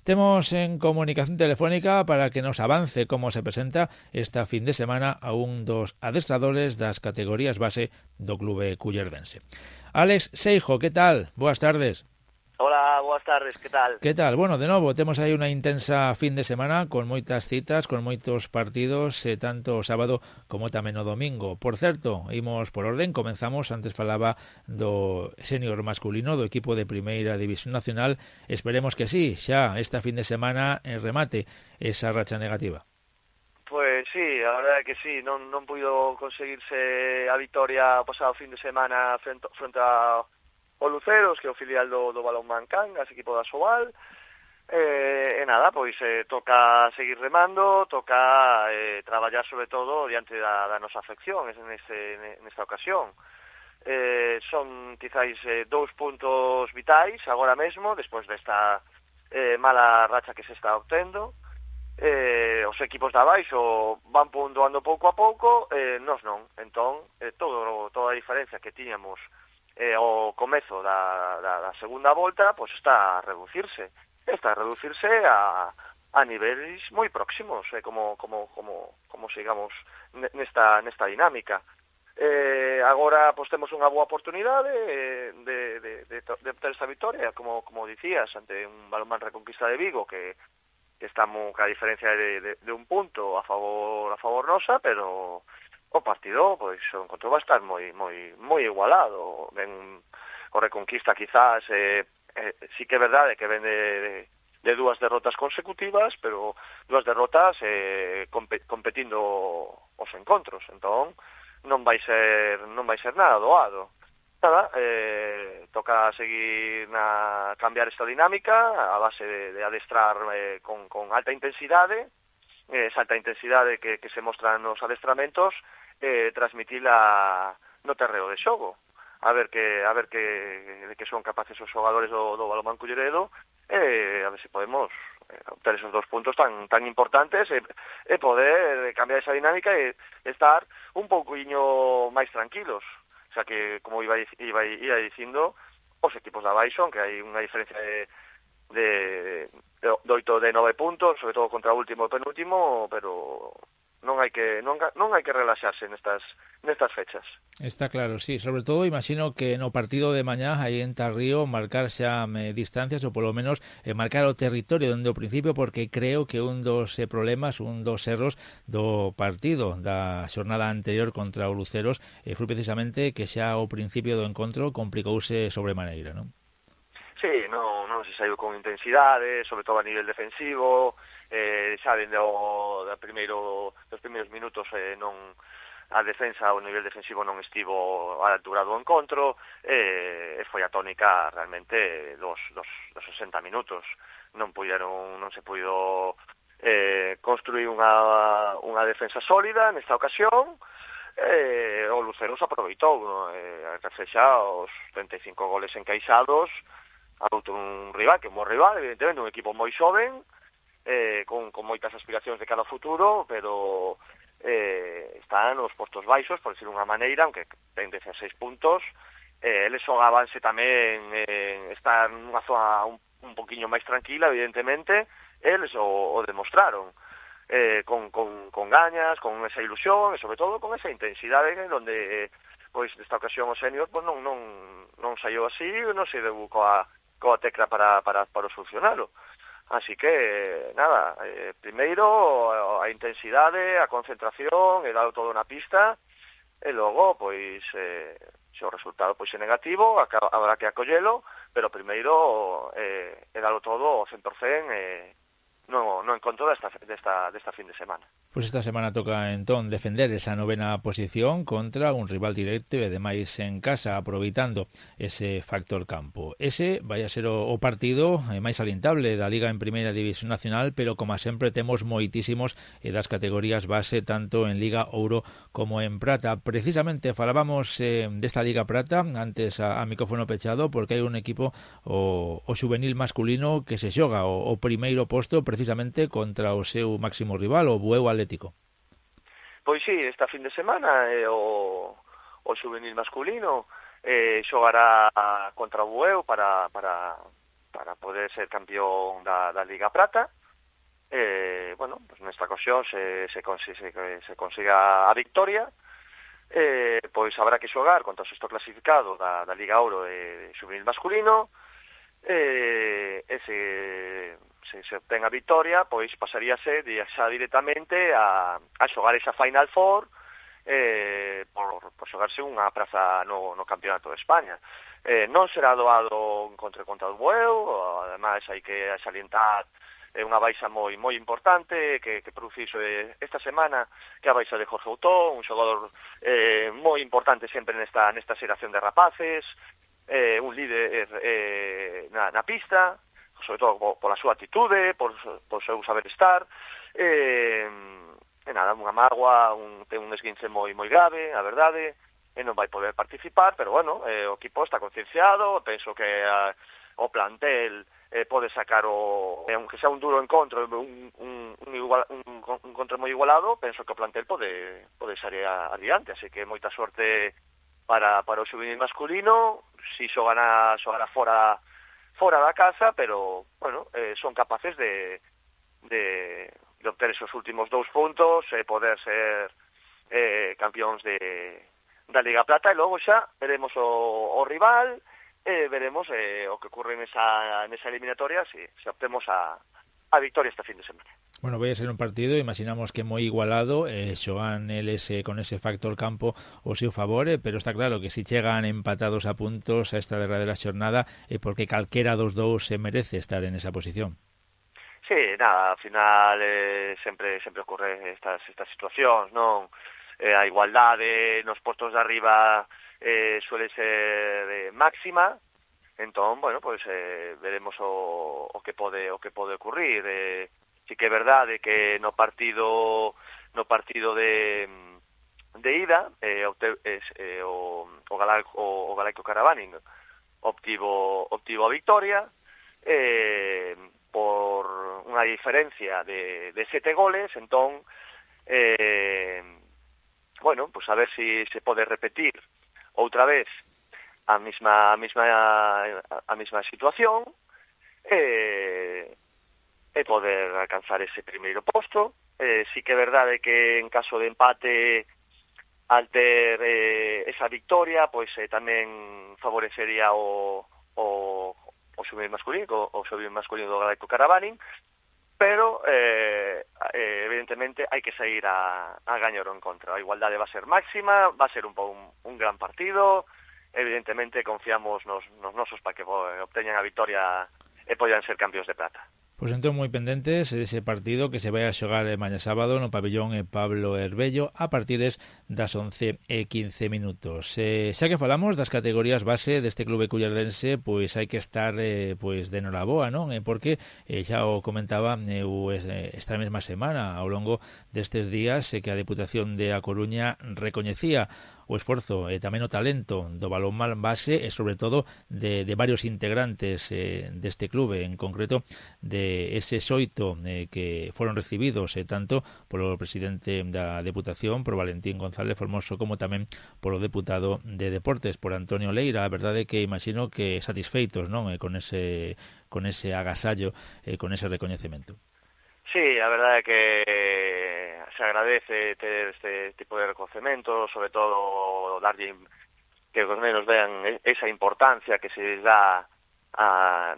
Temos en comunicación telefónica para que nos avance como se presenta esta fin de semana a un dos adestradores das categorías base do clube cullerdense. Alex Seijo, que tal? Boas tardes. Hola, boas tardes, que tal? Que tal? Bueno, de novo, temos aí unha intensa fin de semana con moitas citas, con moitos partidos, tanto o sábado como tamén o domingo. Por certo, imos por orden, comenzamos, antes falaba do senior masculino do equipo de Primeira División Nacional. Esperemos que sí, xa esta fin de semana remate esa racha negativa. Pois sí, a verdade é que sí, non puido conseguirse a vitoria o pasado fin de semana frente ao Luceros, que é o filial do Balonmán Cangas, equipo da Sobal. E nada, pois toca seguir remando, toca traballar sobre todo diante da nosa afección nesta ocasión. Son quizáis 2 puntos vitais agora mesmo, despois desta mala racha que se está obtendo. Os equipos de abaixo van puntuando pouco a pouco, nós non. Entón, toda a diferencia que tiñamos ao comezo da segunda volta, pois está a reducirse. Está a reducirse a niveis moi próximos, como sigamos nesta dinámica. Agora pois temos unha boa oportunidade de obter esta victoria, como dicías, ante un Balonmán Reconquista de Vigo que estamos ca diferencia de un punto a favor nosa, pero o partido pois o encontro va a estar moi igualado. Ben, o Reconquista quizás sí que é verdade que ven de 2 derrotas consecutivas, pero 2 derrotas competindo os encontros, entón non vai ser nada doado. Nada, toca seguir cambiar esta dinámica a base de adestrar con alta intensidade, esa alta intensidade que se mostra nos adestramentos, transmitila no terreo de xogo, a ver que son capaces os xogadores do Balonmán Culleredo, a ver se podemos obter esos 2 puntos tan importantes e poder cambiar esa dinámica e estar un pouquiño máis tranquilos. O sea que, como iba dicindo, os equipos de abaixo, aunque hai unha diferencia de 8 de 9 puntos, sobre todo contra o último e penúltimo, pero non hai que relaxarse nestas fechas. Está claro, sí. Sobre todo, imagino que no partido de mañá, aí en Tarrío, marcar xa distancias ou polo menos marcar o territorio dende o principio, porque creo que un dos problemas, un dos erros do partido da xornada anterior contra o Luceros foi precisamente que xa ao principio do encontro complicouse sobremaneira, non? Sí, non se saiu con intensidade, sobre todo a nivel defensivo, xa dende dos primeiros minutos a defensa ao nivel defensivo non estivo a altura do encontro, e foi a tónica realmente dos 60 minutos. Non se puido construir unha defensa sólida nesta ocasión. O Luceros aproveitou, xa os 35 goles encaixados a un rival, que é un bo rival, evidentemente, un equipo moi xoven, con moitas aspiracións de cara ao futuro, pero están nos postos baixos, por decir unha maneira, aunque ten 16 puntos. Eles xogabanse tamén estar nunha zona un poquinho máis tranquila, evidentemente, eles o demostraron, con gañas, con esa ilusión, e sobre todo con esa intensidade, donde pois nesta ocasión o senior pois non saiu así, non se deu coa tecla para solucionalo. Así que, nada, primeiro a intensidade, a concentración, e dado todo na pista, e logo, pois, se o resultado pois é negativo, habrá que acollelo, pero primeiro dalo todo ao 100%, no encontro desta fin de semana. Pois esta semana toca entón defender esa novena posición contra un rival directo e ademais en casa, aproveitando ese factor campo. Ese vai a ser o partido máis alentable da Liga en Primeira División Nacional, pero como sempre temos moitísimos das categorías base, tanto en Liga Ouro como en Prata. Precisamente falábamos desta Liga Prata antes a micrófono pechado, porque hai un equipo, o xuvenil masculino, que se xoga o primeiro posto precisamente contra o seu máximo rival, o Bueu Atlético. Pois sí, esta fin de semana o xuvenil masculino xogará contra o Bueu para para poder ser campeón da Liga Prata. Bueno, pues nesta ocasión se consiga a victoria. Pois habrá que xogar contra o sexto clasificado da Liga Ouro de xuvenil masculino. Se obtén a victoria, pois pasaríase xa directamente a xogar esa Final Four, por xogarse unha praza no Campeonato de España. Non será doado un encontro contra o Bueu, ademais hai que salientar unha baixa moi importante que produciso esta semana, que a baixa de Jorge Outó, un xogador moi importante sempre nesta xeración de rapaces, un líder na pista, sobre todo pola súa atitude, por seu saber estar, nada, unha mágoa, ten un esguince moi grave, a verdade, e non vai poder participar, pero bueno, o equipo está concienciado, penso que o plantel pode sacar aunque sea un duro encontro, un encontro moi igualado, penso que o plantel pode sair adiante, así que moita sorte para o xuvenil masculino, si xogará fora da casa, pero bueno, son capaces de obter esos últimos 2 puntos, poder ser campeóns da Liga Plata, e logo xa veremos o rival, veremos o que ocurre nesa eliminatoria, se obtemos a victoria este fin de semana. Bueno, vai a ser un partido, imaginamos que moi igualado, xogan eles con ese factor campo ao seu favor, pero está claro que si chegan empatados a puntos a esta derradeira xornada é porque calquera dos dous se merece estar en esa posición. Sí, nada, ao final sempre ocurre estas situacións, non? A igualdade nos postos de arriba suele ser máxima, entón, bueno, pues veremos o que pode ocurrir. Sí que é verdade que no partido de ida o Galaico Caravaning obtivo a victoria por unha diferencia de 7 goles, entón bueno, pues a ver si se pode repetir outra vez a mesma situación e poder alcanzar ese primeiro posto. Sí que é verdade que en caso de empate, al ter esa victoria, pois tamén favorecería o xuvenil masculino do Galaico Caravaning, pero evidentemente hai que sair a gañar o encontro. A igualdade va a ser máxima, va a ser un gran partido. Evidentemente confiamos nos nosos para que obteñan a victoria e poidan ser campeóns de plata. Pois entón moi pendentes dese partido que se vai a xogar mañá sábado no pabellón Pablo Herbello a partires das 11:15 minutos. Xa que falamos das categorías base deste clube cullerdense, pois hai que estar pois de noraboa, non? Porque xa o comentaba esta mesma semana ao longo destes días que a Deputación de A Coruña recoñecía o esforzo e tamén o talento do balonmán base e sobre todo de varios integrantes deste clube, en concreto de eses 8 que foron recibidos tanto polo presidente da Deputación, por Valentín González Formoso, como tamén polo deputado de Deportes, por Antonio Leira. A verdade é que imagino que satisfeitos, non, con ese agasallo, con ese recoñecemento. Sí, a verdade é que se agradece ter este tipo de reconocemento, sobre todo darlle que os menos vean esa importancia que se dá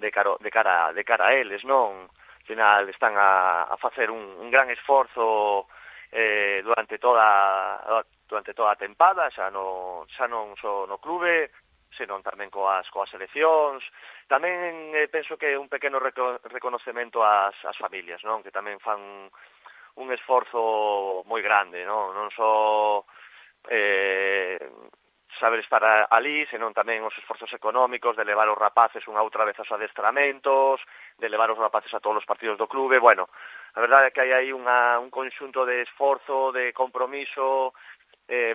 de cara a eles, non? Al final están a facer un gran esforzo durante toda a tempada, xa non só no clube, senón tamén coas seleccións. Tamén penso que un pequeno reconocemento ás familias, non? Que tamén fan un esforzo moi grande, non só saber estar ali, senón tamén os esforzos económicos de levar os rapaces unha outra vez aos adestramentos, de levar os rapaces a todos os partidos do clube. Bueno, a verdade é que hai aí un conxunto de esforzo, de compromiso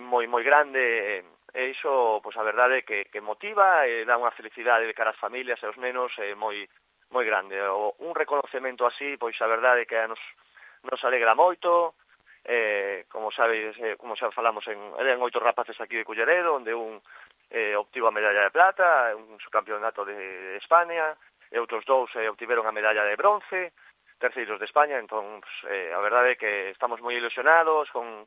moi grande, e iso, pois a verdade é que motiva e dá unha felicidade de cara ás familias e aos nenos moi grande. Un reconocemento así, pois a verdade é que nos alegra moito. Como sabes, como xa falamos, eran 8 rapaces aquí de Culleredo, onde un obtivo a medalla de plata, un subcampeonato de España, e outros 2 obtiveron a medalla de bronce, terceiros de España. Entón, a verdade é que estamos moi ilusionados con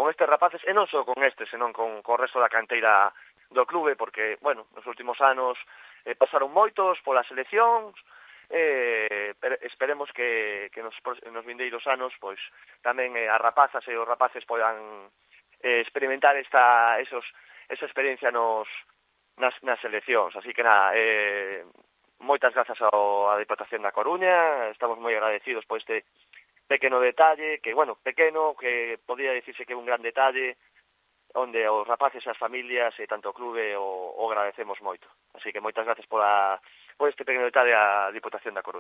estes rapaces, e non só con estes, senón con o resto da canteira do clube, porque, bueno, nos últimos anos pasaron moitos polas seleccións, esperemos que nos vindeiros anos pois tamén as rapazas e os rapaces podan experimentar esa experiencia nas seleccións. Así que nada, moitas grazas á Diputación da Coruña, estamos moi agradecidos por este pequeno detalle, que, bueno, pequeno, que podría dicirse que é un gran detalle, onde os rapaces e as familias e tanto o clube o agradecemos moito. Así que moitas gracias por este pequeno detalle á Diputación da Coruña.